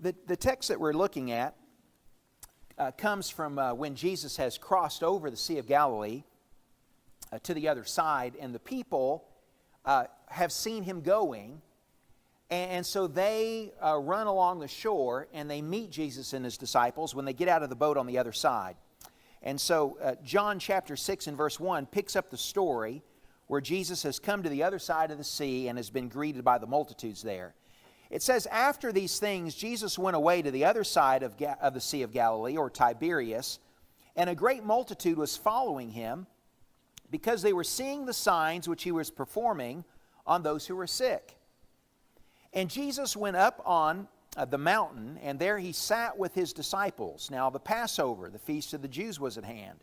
The text that we're looking at comes from when Jesus has crossed over the Sea of Galilee to the other side, and the people have seen him going, and so they run along the shore, and they meet Jesus and his disciples when they get out of the boat on the other side. And so John chapter 6 and verse 1 picks up the story where Jesus has come to the other side of the sea and has been greeted by the multitudes there. It says, after these things, Jesus went away to the other side of the Sea of Galilee, or Tiberias, and a great multitude was following him because they were seeing the signs which he was performing on those who were sick. And Jesus went up on the mountain, and there he sat with his disciples. Now the Passover, the feast of the Jews, was at hand.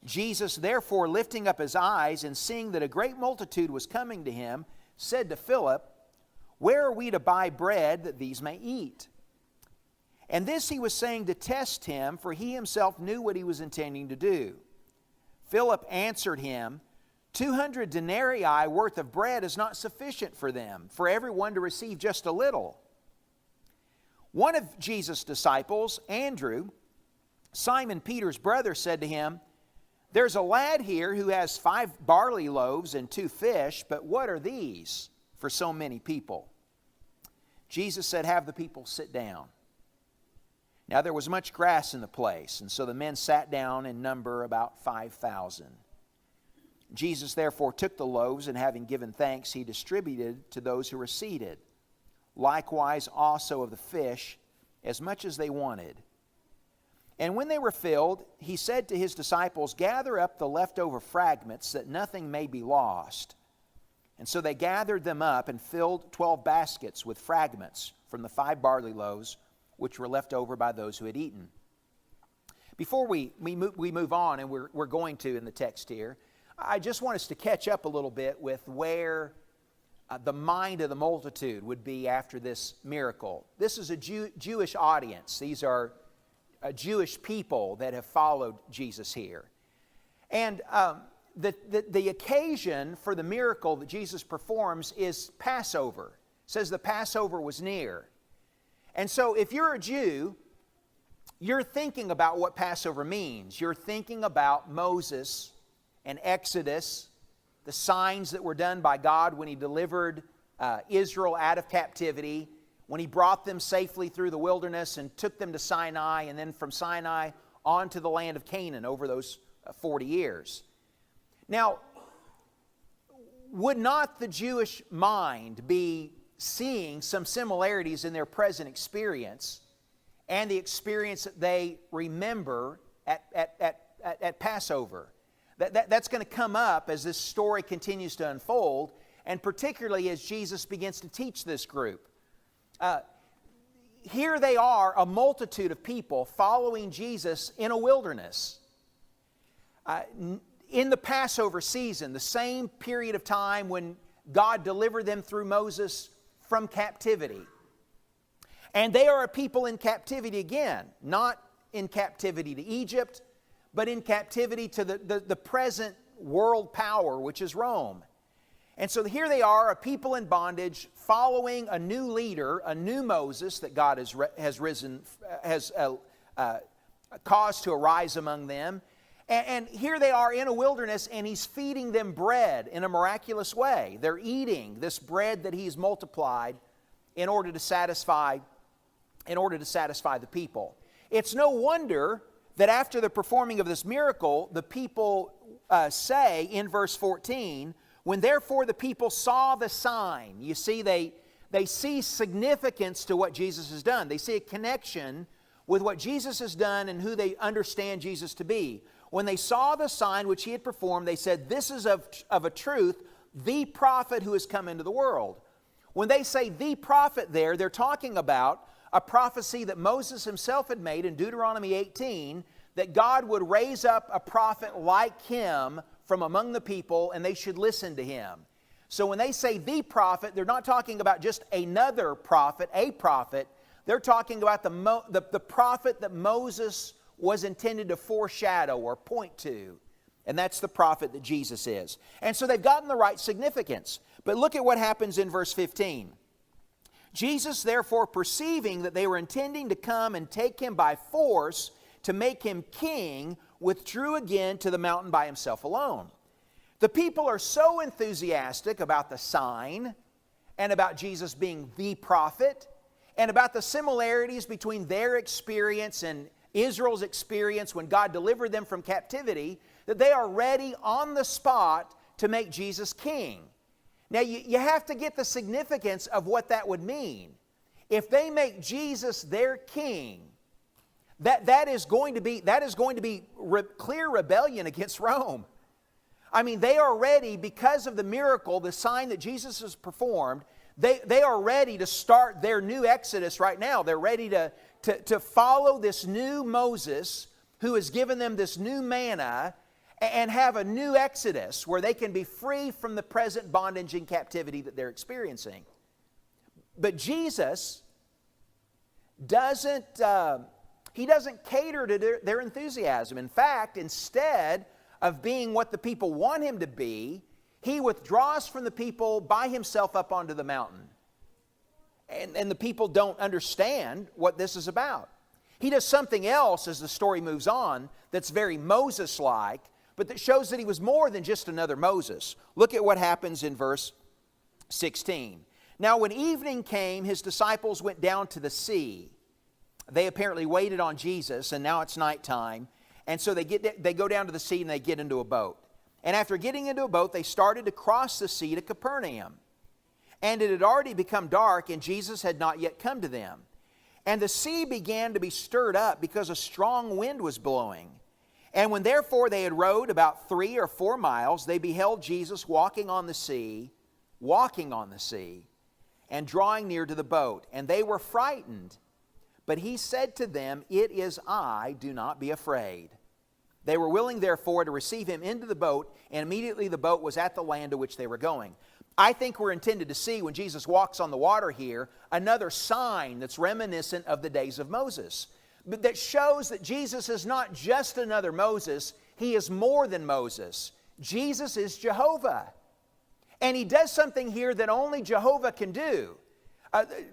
Jesus, therefore, lifting up his eyes and seeing that a great multitude was coming to him, said to Philip, "Where are we to buy bread that these may eat?" And this he was saying to test him, for he himself knew what he was intending to do. Philip answered him, 200 denarii worth of bread is not sufficient for them, for everyone to receive just a little. One of Jesus' disciples, Andrew, Simon Peter's brother, said to him, "There's a lad here who has 5 barley loaves and 2 fish, but what are these for so many people?" Jesus said, "Have the people sit down." Now there was much grass in the place, and so the men sat down in number about 5,000. Jesus therefore took the loaves, and having given thanks, he distributed to those who were seated. Likewise also of the fish, as much as they wanted. And when they were filled, he said to his disciples, "Gather up the leftover fragments, that nothing may be lost." And so they gathered them up and filled 12 baskets with fragments from the 5 barley loaves, which were left over by those who had eaten. Before we move on, and we're going to in the text here, I just want us to catch up a little bit with where the mind of the multitude would be after this miracle. This is a Jewish audience. These are Jewish people that have followed Jesus here. And the occasion for the miracle that Jesus performs is Passover. It says the Passover was near. And so if you're a Jew, you're thinking about what Passover means. You're thinking about Moses and Exodus, the signs that were done by God when he delivered Israel out of captivity, when he brought them safely through the wilderness and took them to Sinai, and then from Sinai on to the land of Canaan over those 40 years. Now, would not the Jewish mind be seeing some similarities in their present experience and the experience that they remember at Passover? That's going to come up as this story continues to unfold, and particularly as Jesus begins to teach this group. Here they are, a multitude of people following Jesus in a wilderness. In the Passover season, the same period of time when God delivered them through Moses from captivity. And they are a people in captivity again, not in captivity to Egypt, but in captivity to the present world power, which is Rome. And so here they are, a people in bondage, following a new leader, a new Moses that God has caused to arise among them. And here they are in a wilderness, and he's feeding them bread in a miraculous way. They're eating this bread that he's multiplied in order to satisfy the people. It's no wonder that after the performing of this miracle, the people say in verse 14, when therefore the people saw the sign, you see, they see significance to what Jesus has done. They see a connection with what Jesus has done and who they understand Jesus to be. When they saw the sign which he had performed, they said, "This is of a truth, the prophet who has come into the world." When they say the prophet there, they're talking about a prophecy that Moses himself had made in Deuteronomy 18, that God would raise up a prophet like him from among the people, and they should listen to him. So when they say the prophet, they're not talking about just another prophet, a prophet. They're talking about the prophet that Moses was intended to foreshadow or point to. And that's the prophet that Jesus is. And so they've gotten the right significance. But look at what happens in verse 15. Jesus, therefore, perceiving that they were intending to come and take him by force to make him king, withdrew again to the mountain by himself alone. The people are so enthusiastic about the sign and about Jesus being the prophet and about the similarities between their experience and Israel's experience when God delivered them from captivity that they are ready on the spot to make Jesus king. Now, you have to get the significance of what that would mean. If they make Jesus their king, that is going to be clear rebellion against Rome. I mean, they are ready because of the miracle, the sign that Jesus has performed. They are ready to start their new exodus right now. They're ready to follow this new Moses who has given them this new manna and have a new exodus where they can be free from the present bondage and captivity that they're experiencing. But Jesus doesn't cater to their enthusiasm. In fact, instead of being what the people want him to be, he withdraws from the people by himself up onto the mountain. And the people don't understand what this is about. He does something else as the story moves on that's very Moses-like, but that shows that he was more than just another Moses. Look at what happens in verse 16. Now when evening came, his disciples went down to the sea. They apparently waited on Jesus, and now it's nighttime. And so they go down to the sea and they get into a boat. And after getting into a boat, they started to cross the sea to Capernaum. And it had already become dark, and Jesus had not yet come to them. And the sea began to be stirred up because a strong wind was blowing. And when therefore they had rowed about 3 or 4 miles, they beheld Jesus walking on the sea, and drawing near to the boat. And they were frightened. But he said to them, "It is I, do not be afraid." They were willing therefore to receive him into the boat, and immediately the boat was at the land to which they were going. I think we're intended to see, when Jesus walks on the water here, another sign that's reminiscent of the days of Moses. But that shows that Jesus is not just another Moses, he is more than Moses. Jesus is Jehovah. And he does something here that only Jehovah can do.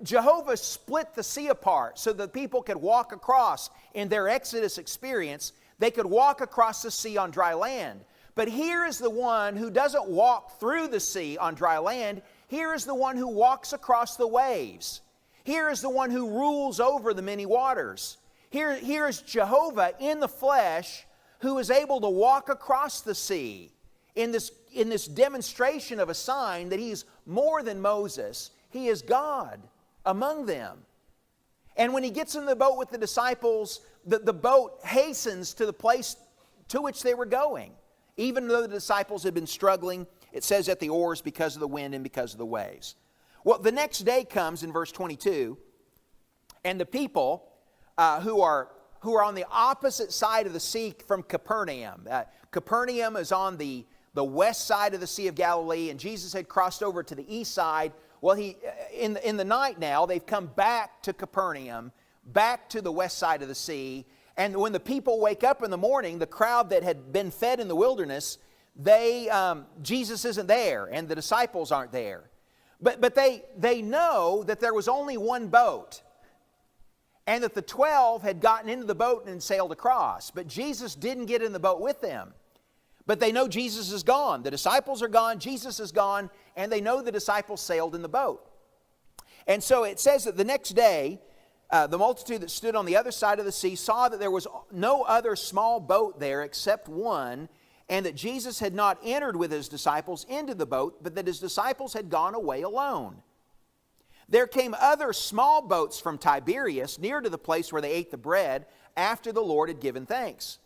Jehovah split the sea apart so that people could walk across in their Exodus experience. They could walk across the sea on dry land. But here is the one who doesn't walk through the sea on dry land. Here is the one who walks across the waves. Here is the one who rules over the many waters. Here is Jehovah in the flesh who is able to walk across the sea in this demonstration of a sign that he's more than Moses. He is God among them. And when he gets in the boat with the disciples, the boat hastens to the place to which they were going. Even though the disciples had been struggling, it says, at the oars because of the wind and because of the waves. Well, the next day comes in verse 22, and the people who are on the opposite side of the sea from Capernaum. Capernaum is on the west side of the Sea of Galilee, and Jesus had crossed over to the east side. Well, in the night now, they've come back to Capernaum, back to the west side of the sea. And when the people wake up in the morning, the crowd that had been fed in the wilderness, Jesus isn't there, and the disciples aren't there. But they know that there was only one boat, and that the 12 had gotten into the boat and sailed across. But Jesus didn't get in the boat with them. But they know Jesus is gone. The disciples are gone, Jesus is gone, and they know the disciples sailed in the boat. And so it says that the next day, the multitude that stood on the other side of the sea saw that there was no other small boat there except one, and that Jesus had not entered with his disciples into the boat, but that his disciples had gone away alone. There came other small boats from Tiberias near to the place where they ate the bread after the Lord had given thanks.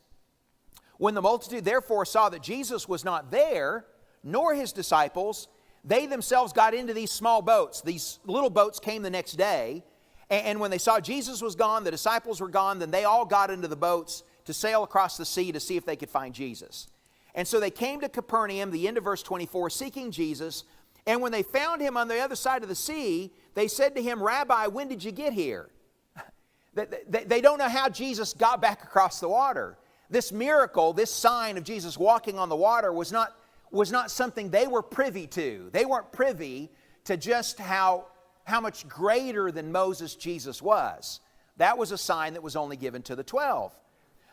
When the multitude therefore saw that Jesus was not there, nor his disciples, they themselves got into these small boats. These little boats came the next day, and when they saw Jesus was gone, the disciples were gone, then they all got into the boats to sail across the sea to see if they could find Jesus. And so they came to Capernaum, the end of verse 24, seeking Jesus. And when they found him on the other side of the sea, they said to him, "Rabbi, when did you get here?" They don't know how Jesus got back across the water. This miracle, this sign of Jesus walking on the water was not something they were privy to. They weren't privy to just how how much greater than Moses Jesus was. That was a sign that was only given to the 12.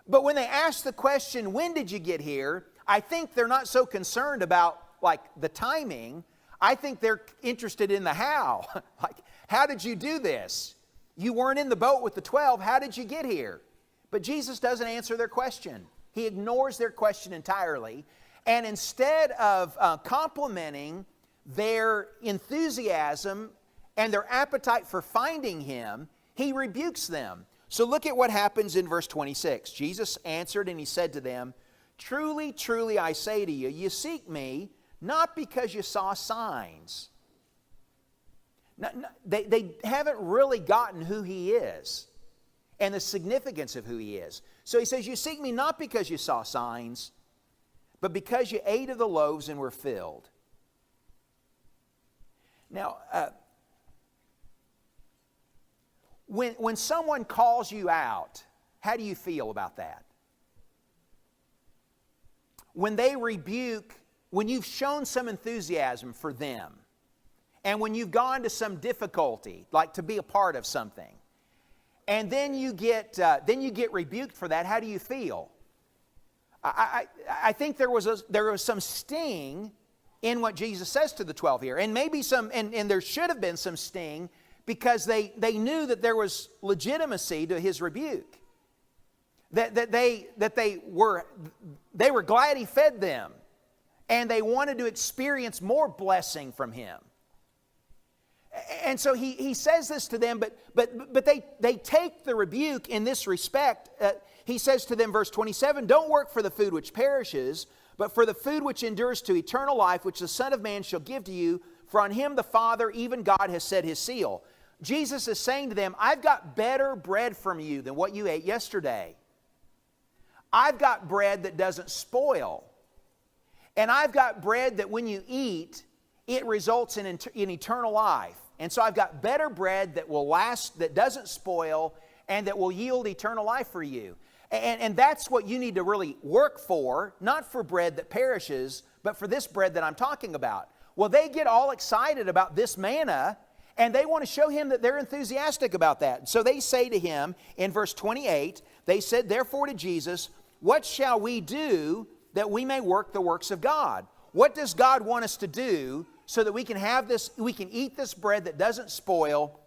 But when they ask the question, when did you get here? I think they're not so concerned about like the timing. I think they're interested in the how. Like, how did you do this? You weren't in the boat with the 12. How did you get here? But Jesus doesn't answer their question. He ignores their question entirely. And instead of complimenting their enthusiasm and their appetite for finding Him, He rebukes them. So look at what happens in verse 26. Jesus answered and He said to them, "Truly, truly, I say to you, you seek me not because you saw signs." They haven't really gotten who He is and the significance of who He is. So He says, you seek me not because you saw signs, but because you ate of the loaves and were filled. Now, when someone calls you out, how do you feel about that? When they rebuke, when you've shown some enthusiasm for them, and when you've gone to some difficulty, like to be a part of something, and then you get rebuked for that, how do you feel? I think there was some sting in what Jesus says to the 12 here, and maybe and there should have been some sting because they knew that there was legitimacy to His rebuke. That they were glad He fed them, and they wanted to experience more blessing from Him. And so he says this to them, but they take the rebuke in this respect. He says to them, verse 27, "Don't work for the food which perishes, but for the food which endures to eternal life, which the Son of Man shall give to you. For on Him the Father, even God, has set His seal." Jesus is saying to them, I've got better bread from you than what you ate yesterday. I've got bread that doesn't spoil. And I've got bread that when you eat, it results in eternal life. And so I've got better bread that will last, that doesn't spoil, and that will yield eternal life for you. And that's what you need to really work for, not for bread that perishes, but for this bread that I'm talking about. Well, they get all excited about this manna, and they want to show Him that they're enthusiastic about that. So they say to Him in verse 28, they said, therefore to Jesus, "What shall we do that we may work the works of God?" What does God want us to do so that we can have this, we can eat this bread that doesn't spoil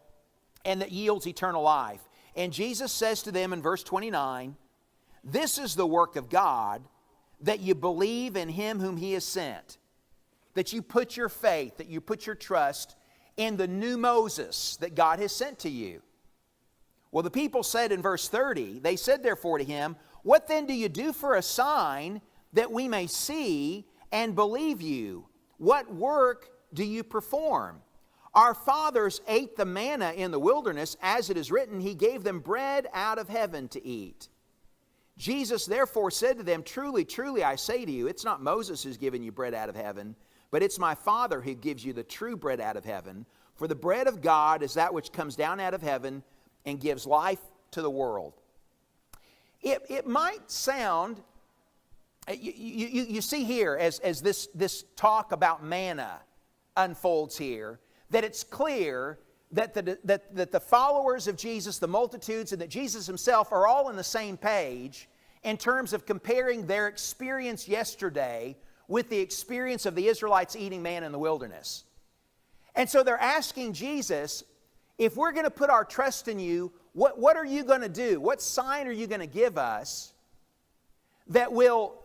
and that yields eternal life? And Jesus says to them in verse 29, "This is the work of God, that you believe in Him whom He has sent." That you put your faith, that you put your trust in the new Moses that God has sent to you. Well, the people said in verse 30, they said therefore to Him, "What then do you do for a sign that we may see and believe you? What work do you perform? Our fathers ate the manna in the wilderness, as it is written, He gave them bread out of heaven to eat." Jesus therefore said to them, "Truly, truly, I say to you, it's not Moses who's given you bread out of heaven, but it's my Father who gives you the true bread out of heaven. For the bread of God is that which comes down out of heaven and gives life to the world." It might sound, you see here as this talk about manna unfolds here, that it's clear that the followers of Jesus, the multitudes, and that Jesus Himself are all on the same page in terms of comparing their experience yesterday with the experience of the Israelites eating manna in the wilderness. And so they're asking Jesus, if we're going to put our trust in you, what are you going to do? What sign are you going to give us that will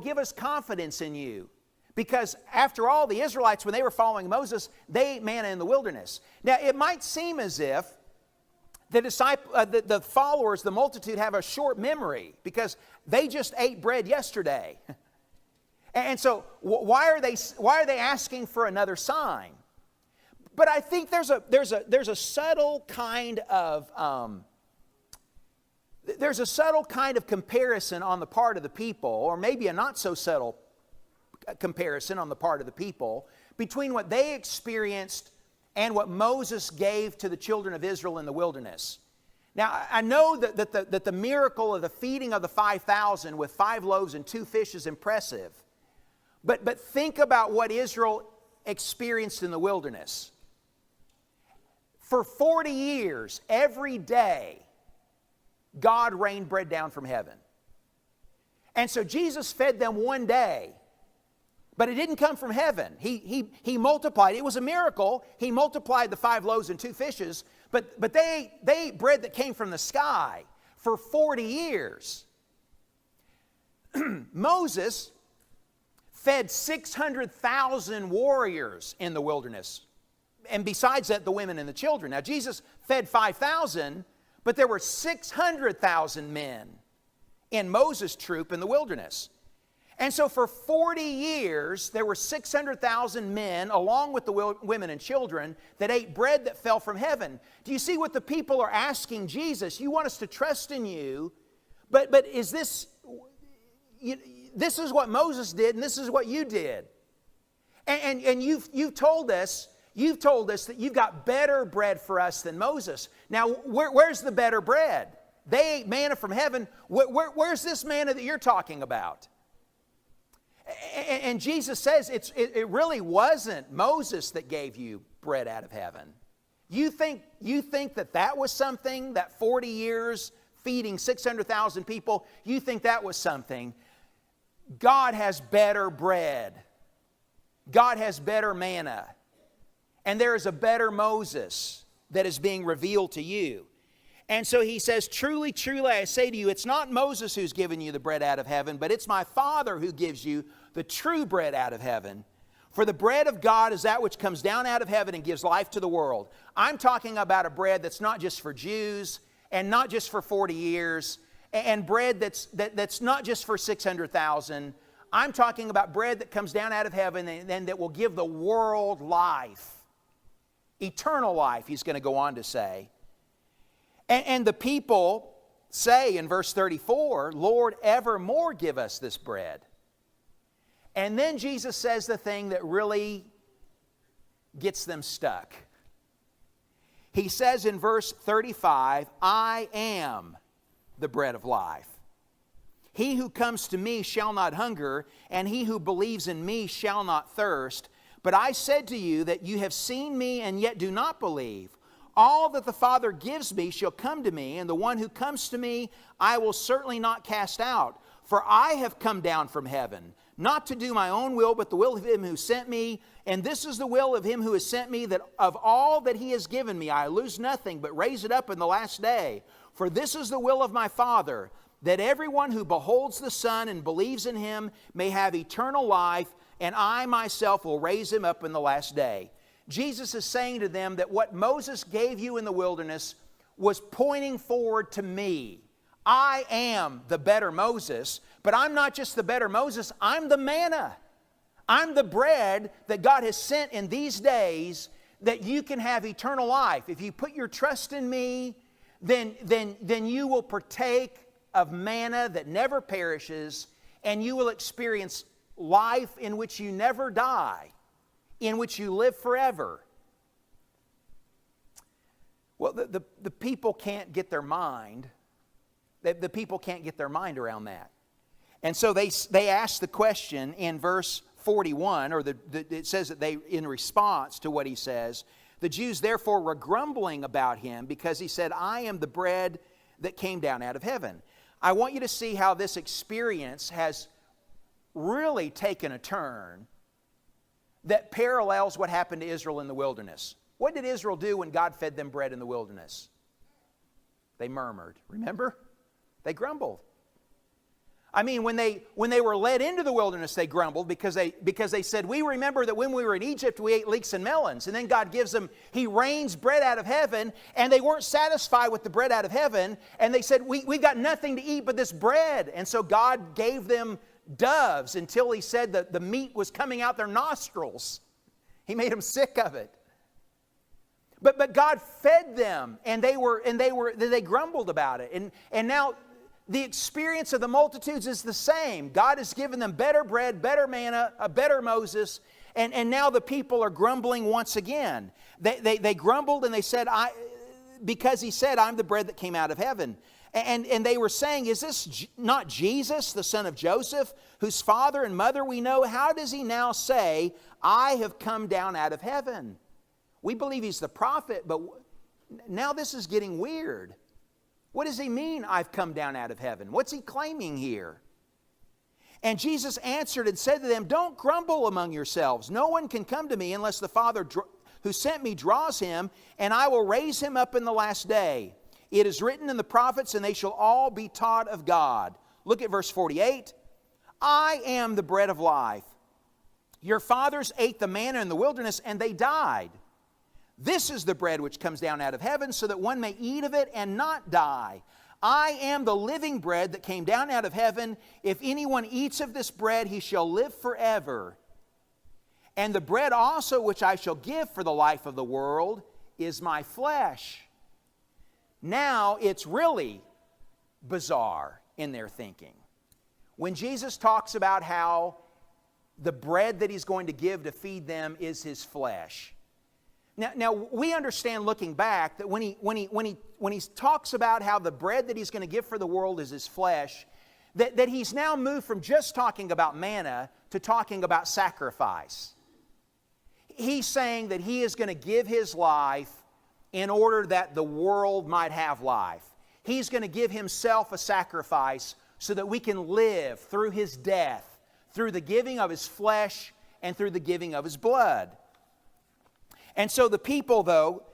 give us confidence in you? Because after all, the Israelites, when they were following Moses, they ate manna in the wilderness. Now, it might seem as if the followers, the multitude, have a short memory because they just ate bread yesterday. And so, why are they asking for another sign? But I think there's a subtle kind of comparison on the part of the people, or maybe a not so subtle comparison on the part of the people, between what they experienced and what Moses gave to the children of Israel in the wilderness. Now, I know that the miracle of the feeding of the 5,000 with 5 loaves and 2 fish is impressive. But think about what Israel experienced in the wilderness. For 40 years, every day, God rained bread down from heaven. And so Jesus fed them one day, but it didn't come from heaven. He multiplied. It was a miracle. He multiplied the 5 loaves and 2 fishes, but they ate bread that came from the sky for 40 years. Moses fed 600,000 warriors in the wilderness. And besides that, the women and the children. Now, Jesus fed 5,000, but there were 600,000 men in Moses' troop in the wilderness. And so for 40 years, there were 600,000 men, along with the women and children, that ate bread that fell from heaven. Do you see what the people are asking Jesus? You want us to trust in you, but is this... this is what Moses did, and this is what you did. And you've told us that you've got better bread for us than Moses. Now, where's the better bread? They ate manna from heaven. Where's this manna that you're talking about? And Jesus says it really wasn't Moses that gave you bread out of heaven. You think that was something, that 40 years feeding 600,000 people, you think that was something. God has better bread. God has better manna. And there is a better Moses that is being revealed to you. And so he says, truly, truly, I say to you, it's not Moses who's given you the bread out of heaven, but it's my Father who gives you the true bread out of heaven. For the bread of God is that which comes down out of heaven and gives life to the world. I'm talking about a bread that's not just for Jews and not just for 40 years, and bread that's not just for 600,000. I'm talking about bread that comes down out of heaven and that will give the world life. Eternal life, he's going to go on to say. And the people say in verse 34, Lord, evermore give us this bread. And then Jesus says the thing that really gets them stuck. He says in verse 35, I am the bread of life. He who comes to me shall not hunger, and he who believes in me shall not thirst. But I said to you that you have seen me and yet do not believe. All that the Father gives me shall come to me, and the one who comes to me I will certainly not cast out. For I have come down from heaven, not to do my own will, but the will of him who sent me. And this is the will of him who has sent me, that of all that he has given me I lose nothing, but raise it up in the last day. For this is the will of my Father, that everyone who beholds the Son and believes in him may have eternal life, and I myself will raise him up in the last day. Jesus is saying to them that what Moses gave you in the wilderness was pointing forward to me. I am the better Moses, but I'm not just the better Moses, I'm the manna. I'm the bread that God has sent in these days that you can have eternal life. If you put your trust in me, then you will partake of manna that never perishes, and you will experience life in which you never die, in which you live forever. Well, the people can't get their mind. The people can't get their mind around that. And so they ask the question in verse 41, or it says that they, in response to what he says, the Jews therefore were grumbling about him because he said, I am the bread that came down out of heaven. I want you to see how this experience has really taken a turn that parallels what happened to Israel in the wilderness. What did Israel do when God fed them bread in the wilderness? They murmured. Remember? They grumbled. I mean, when they were led into the wilderness, they grumbled because they said, we remember that when we were in Egypt, we ate leeks and melons. And then God gives them, He rains bread out of heaven, and they weren't satisfied with the bread out of heaven. And they said, we've got nothing to eat but this bread. And so God gave them doves until He said that the meat was coming out their nostrils. He made them sick of it. But God fed them, and they grumbled about it. And now the experience of the multitudes is the same. God has given them better bread, better manna, a better Moses, and now the people are grumbling once again. They grumbled and they said, because He said, I'm the bread that came out of heaven. And they were saying, is this not Jesus, the son of Joseph, whose father and mother we know? How does He now say, I have come down out of heaven? We believe He's the prophet, but now this is getting weird. What does he mean, I've come down out of heaven? What's he claiming here? And Jesus answered and said to them, don't grumble among yourselves. No one can come to me unless the Father who sent me draws him, and I will raise him up in the last day. It is written in the prophets, and they shall all be taught of God. Look at verse 48. I am the bread of life. Your fathers ate the manna in the wilderness, and they died. This is the bread which comes down out of heaven, so that one may eat of it and not die. I am the living bread that came down out of heaven. If anyone eats of this bread, he shall live forever. And the bread also which I shall give for the life of the world is my flesh. Now it's really bizarre in their thinking. When Jesus talks about how the bread that he's going to give to feed them is his flesh. Now we understand looking back that when he talks about how the bread that he's going to give for the world is his flesh, that he's now moved from just talking about manna to talking about sacrifice. He's saying that he is going to give his life in order that the world might have life. He's going to give himself a sacrifice so that we can live through his death, through the giving of his flesh and through the giving of his blood. And so the people, though,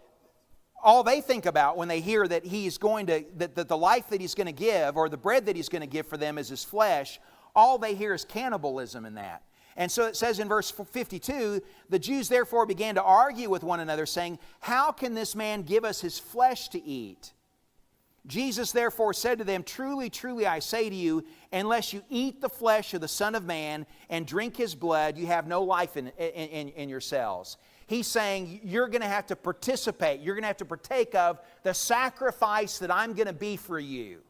all they think about when they hear that he's going to, that the life that he's going to give, or the bread that he's going to give for them is his flesh, all they hear is cannibalism in that. And so it says in verse 52, the Jews therefore began to argue with one another, saying, how can this man give us his flesh to eat? Jesus therefore said to them, truly, truly, I say to you, unless you eat the flesh of the Son of Man and drink his blood, you have no life in yourselves. He's saying you're going to have to participate. You're going to have to partake of the sacrifice that I'm going to be for you.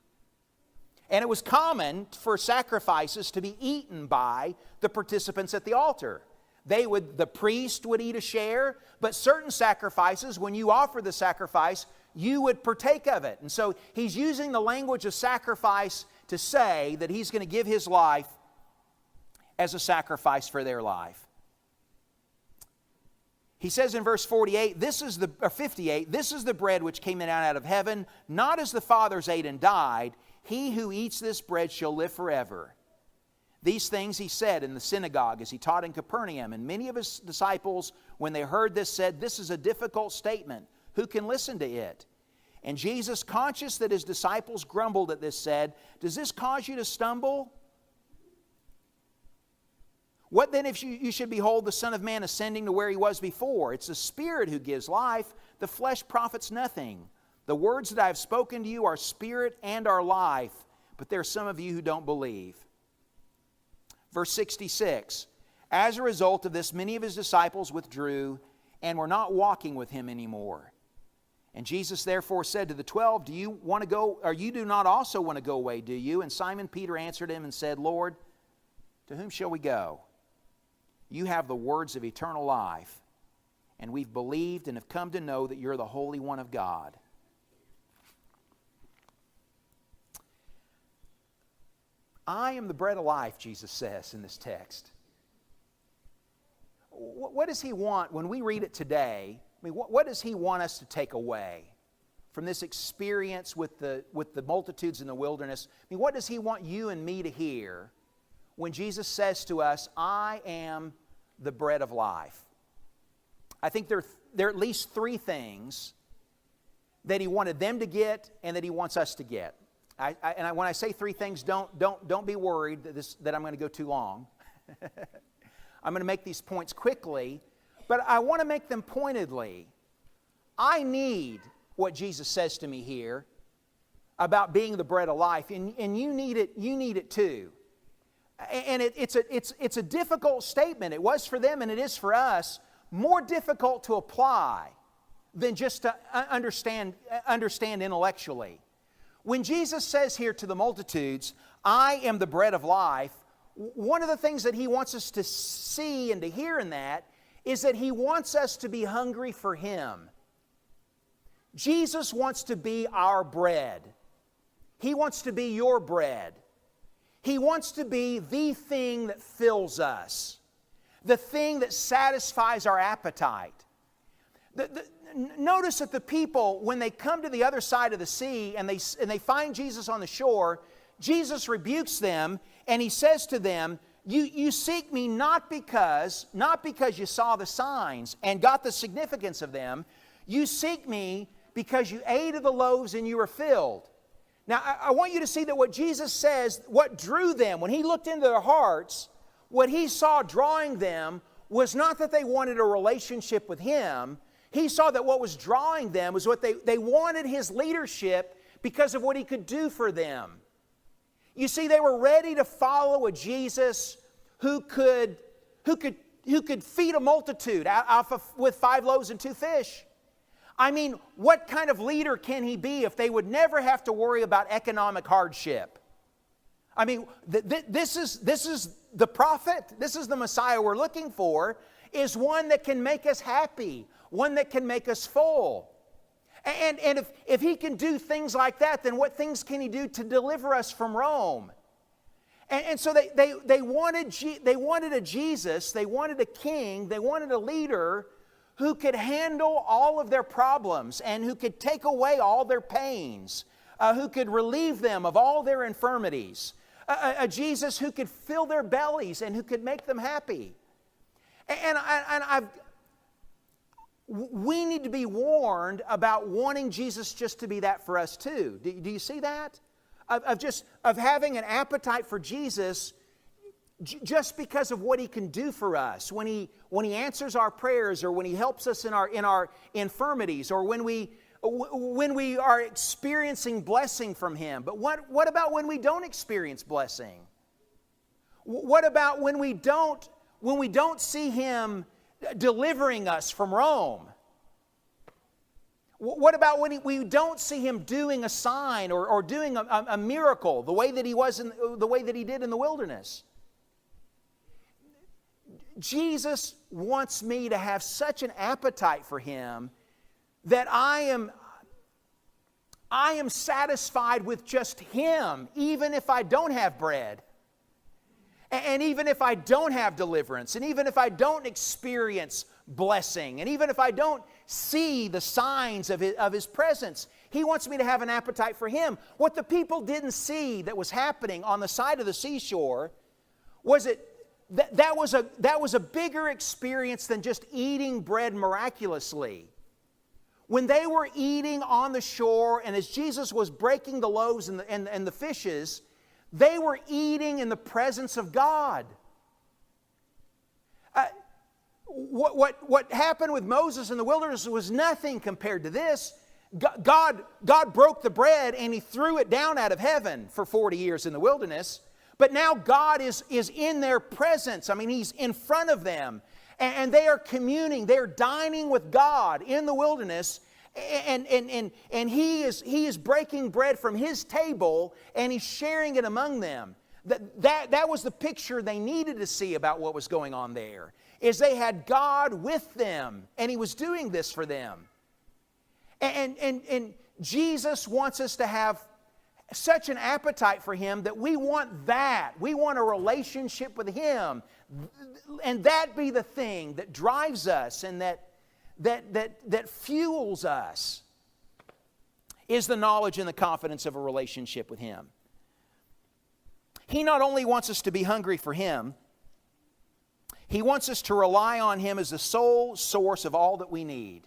And it was common for sacrifices to be eaten by the participants at the altar. The priest would eat a share, but certain sacrifices, when you offer the sacrifice, you would partake of it. And so he's using the language of sacrifice to say that he's going to give his life as a sacrifice for their life. He says in verse 58, 58, this is the bread which came down out of heaven, not as the fathers ate and died. He who eats this bread shall live forever. These things he said in the synagogue as he taught in Capernaum. And many of his disciples, when they heard this, said, this is a difficult statement. Who can listen to it? And Jesus, conscious that his disciples grumbled at this, said, does this cause you to stumble? What then if you should behold the Son of Man ascending to where he was before? It's the Spirit who gives life. The flesh profits nothing. The words that I have spoken to you are spirit and are life, but there are some of you who don't believe. Verse 66, as a result of this, many of his disciples withdrew and were not walking with him anymore. And Jesus therefore said to the 12, do you want to go, or you do not also want to go away, do you? And Simon Peter answered him and said, Lord, to whom shall we go? You have the words of eternal life, and we've believed and have come to know that you're the Holy One of God. I am the bread of life, Jesus says in this text. What does he want when we read it today? I mean, what does he want us to take away from this experience with the multitudes in the wilderness? I mean, what does he want you and me to hear when Jesus says to us, I am the bread of life? I think there are at least three things that he wanted them to get and that he wants us to get. When I say three things, don't be worried that I'm going to go too long. I'm going to make these points quickly, but I want to make them pointedly. I need what Jesus says to me here about being the bread of life, and you need it too. And it's a difficult statement. It was for them and it is for us. More difficult to apply than just to understand intellectually. When Jesus says here to the multitudes, I am the bread of life, one of the things that he wants us to see and to hear in that is that he wants us to be hungry for him. Jesus wants to be our bread. He wants to be your bread. He wants to be the thing that fills us, the thing that satisfies our appetite. notice that the people, when they come to the other side of the sea and they find Jesus on the shore, Jesus rebukes them and He says to them, you seek me not because you saw the signs and got the significance of them. You seek me because you ate of the loaves and you were filled. Now, I want you to see that what Jesus says, what drew them, when He looked into their hearts, what He saw drawing them was not that they wanted a relationship with Him. He saw that what was drawing them was what they wanted His leadership because of what He could do for them. You see, they were ready to follow a Jesus who could feed a multitude with 5 loaves and 2 fish. I mean, what kind of leader can He be if they would never have to worry about economic hardship? I mean, this is the prophet, this is the Messiah we're looking for, is one that can make us happy, one that can make us full. And if He can do things like that, then what things can He do to deliver us from Rome? And so they wanted a Jesus, they wanted a king, they wanted a leader who could handle all of their problems and who could take away all their pains, who could relieve them of all their infirmities, a Jesus who could fill their bellies and who could make them happy. We need to be warned about wanting Jesus just to be that for us too. Do you see that? Of having an appetite for Jesus just because of what He can do for us. When He answers our prayers, or when He helps us in our infirmities, or when we are experiencing blessing from Him. But what about when we don't experience blessing? What about when we don't see Him delivering us from Rome? What about when we don't see Him doing a sign or doing a miracle the way that He did in the wilderness? Jesus wants me to have such an appetite for Him that I am satisfied with just Him, even if I don't have bread. And even if I don't have deliverance, and even if I don't experience blessing, and even if I don't see the signs of His presence, He wants me to have an appetite for Him. What the people didn't see that was happening on the side of the seashore was that was a bigger experience than just eating bread miraculously. When they were eating on the shore, and as Jesus was breaking the loaves and the fishes, they were eating in the presence of God. What happened with Moses in the wilderness was nothing compared to this. God broke the bread and He threw it down out of heaven for 40 years in the wilderness. But now God is in their presence. I mean, He's in front of them. And they are communing. They're dining with God in the wilderness. And he is breaking bread from His table, and He's sharing it among them. That was the picture they needed to see about what was going on there, is they had God with them, and He was doing this for them. And Jesus wants us to have such an appetite for Him that we want that. We want a relationship with Him. And that be the thing that drives us and that fuels us, is the knowledge and the confidence of a relationship with Him. He not only wants us to be hungry for Him, He wants us to rely on Him as the sole source of all that we need.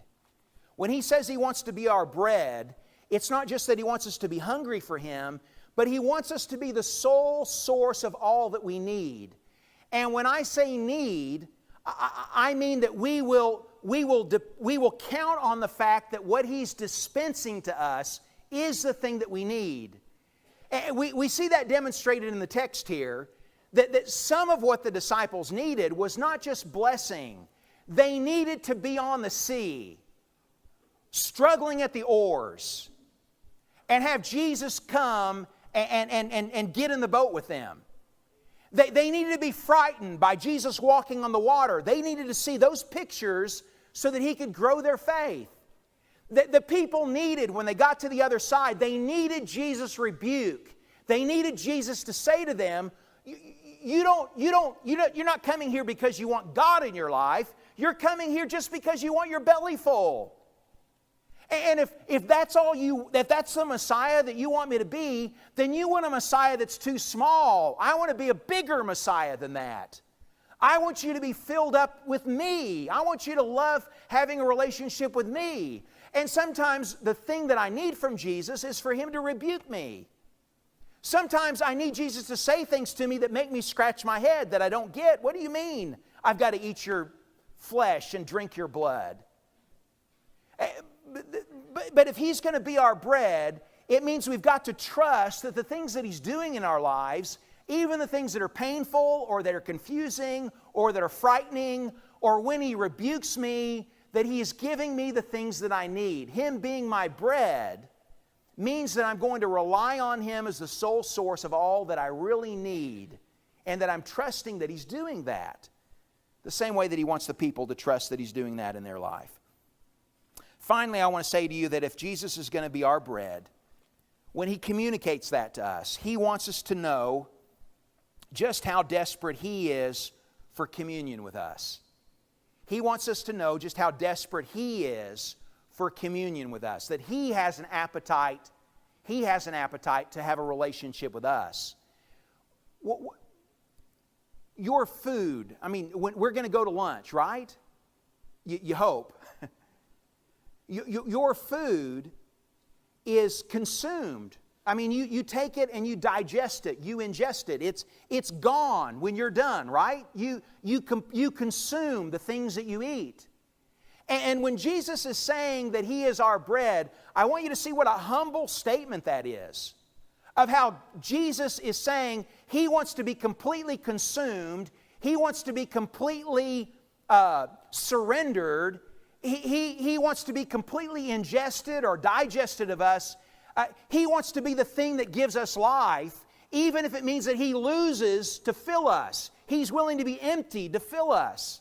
When He says He wants to be our bread, it's not just that He wants us to be hungry for Him, but He wants us to be the sole source of all that we need. And when I say need, I mean that we will count on the fact that what He's dispensing to us is the thing that we need. And we see that demonstrated in the text here, that some of what the disciples needed was not just blessing. They needed to be on the sea, struggling at the oars, and have Jesus come and get in the boat with them. They needed to be frightened by Jesus walking on the water. They needed to see those pictures so that He could grow their faith. The people needed, when they got to the other side, they needed Jesus' rebuke. They needed Jesus to say to them, you're not coming here because you want God in your life. You're coming here just because you want your belly full. And if that's if that's the Messiah that you want me to be, then you want a Messiah that's too small. I want to be a bigger Messiah than that. I want you to be filled up with me. I want you to love having a relationship with me. And sometimes the thing that I need from Jesus is for Him to rebuke me. Sometimes I need Jesus to say things to me that make me scratch my head that I don't get. What do you mean I've got to eat your flesh and drink your blood? But if He's going to be our bread, it means we've got to trust that the things that He's doing in our lives, even the things that are painful or that are confusing or that are frightening, or when He rebukes me, that He is giving me the things that I need. Him being my bread means that I'm going to rely on Him as the sole source of all that I really need, and that I'm trusting that He's doing that. The same way that He wants the people to trust that He's doing that in their life. Finally, I want to say to you that if Jesus is going to be our bread, when He communicates that to us, He wants us to know just how desperate He is for communion with us. He wants us to know just how desperate He is for communion with us, that He has an appetite to have a relationship with us. Your food, I mean, we're going to go to lunch, right? You hope. Your food is consumed. I mean, you take it and you digest it, you ingest it. It's gone when you're done, right? You consume the things that you eat. And when Jesus is saying that He is our bread, I want you to see what a humble statement that is. Of how Jesus is saying He wants to be completely consumed, He wants to be completely surrendered, He wants to be completely ingested or digested of us. He wants to be the thing that gives us life, even if it means that He loses to fill us. He's willing to be emptied to fill us.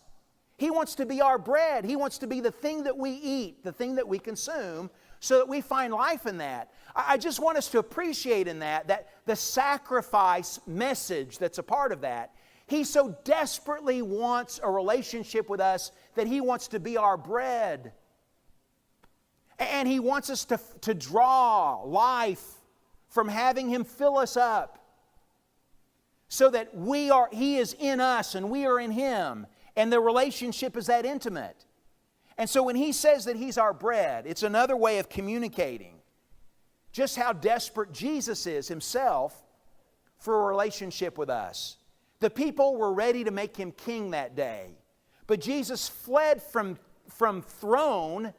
He wants to be our bread. He wants to be the thing that we eat, the thing that we consume, so that we find life in that. I just want us to appreciate in that the sacrifice message that's a part of that. He so desperately wants a relationship with us that He wants to be our bread. And He wants us to draw life from having Him fill us up, so that He is in us and we are in Him, and the relationship is that intimate. And so when He says that He's our bread, it's another way of communicating just how desperate Jesus is Himself for a relationship with us. The people were ready to make Him king that day, but Jesus fled from throne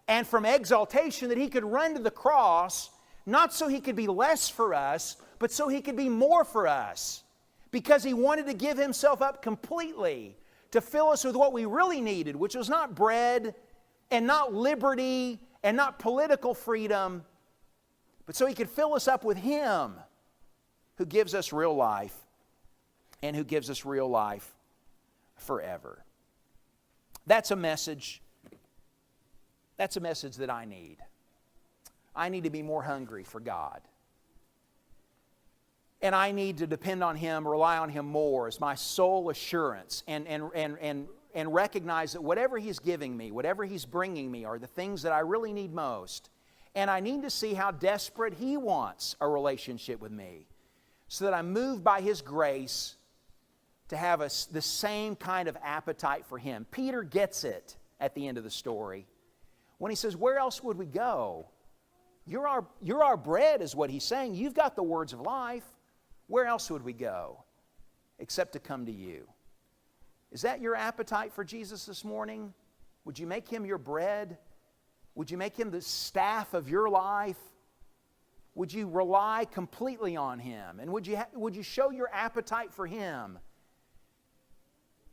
and from exaltation that He could run to the cross, not so He could be less for us, but so He could be more for us, because He wanted to give Himself up completely to fill us with what we really needed, which was not bread and not liberty and not political freedom, but so He could fill us up with Him who gives us real life and who gives us real life forever. That's a message. That's a message that I need. I need to be more hungry for God. And I need to depend on Him, rely on Him more as my sole assurance, and recognize that whatever He's giving me, whatever He's bringing me, are the things that I really need most. And I need to see how desperate He wants a relationship with me, so that I'm moved by His grace to have the same kind of appetite for Him. Peter gets it at the end of the story when he says, where else would we go? You're our bread, is what he's saying. You've got the words of life. Where else would we go except to come to You? Is that your appetite for Jesus this morning? Would you make Him your bread? Would you make Him the staff of your life? Would you rely completely on Him? And would you show your appetite for Him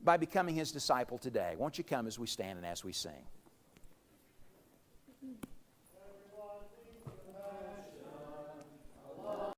by becoming His disciple today? Won't you come as we stand and as we sing?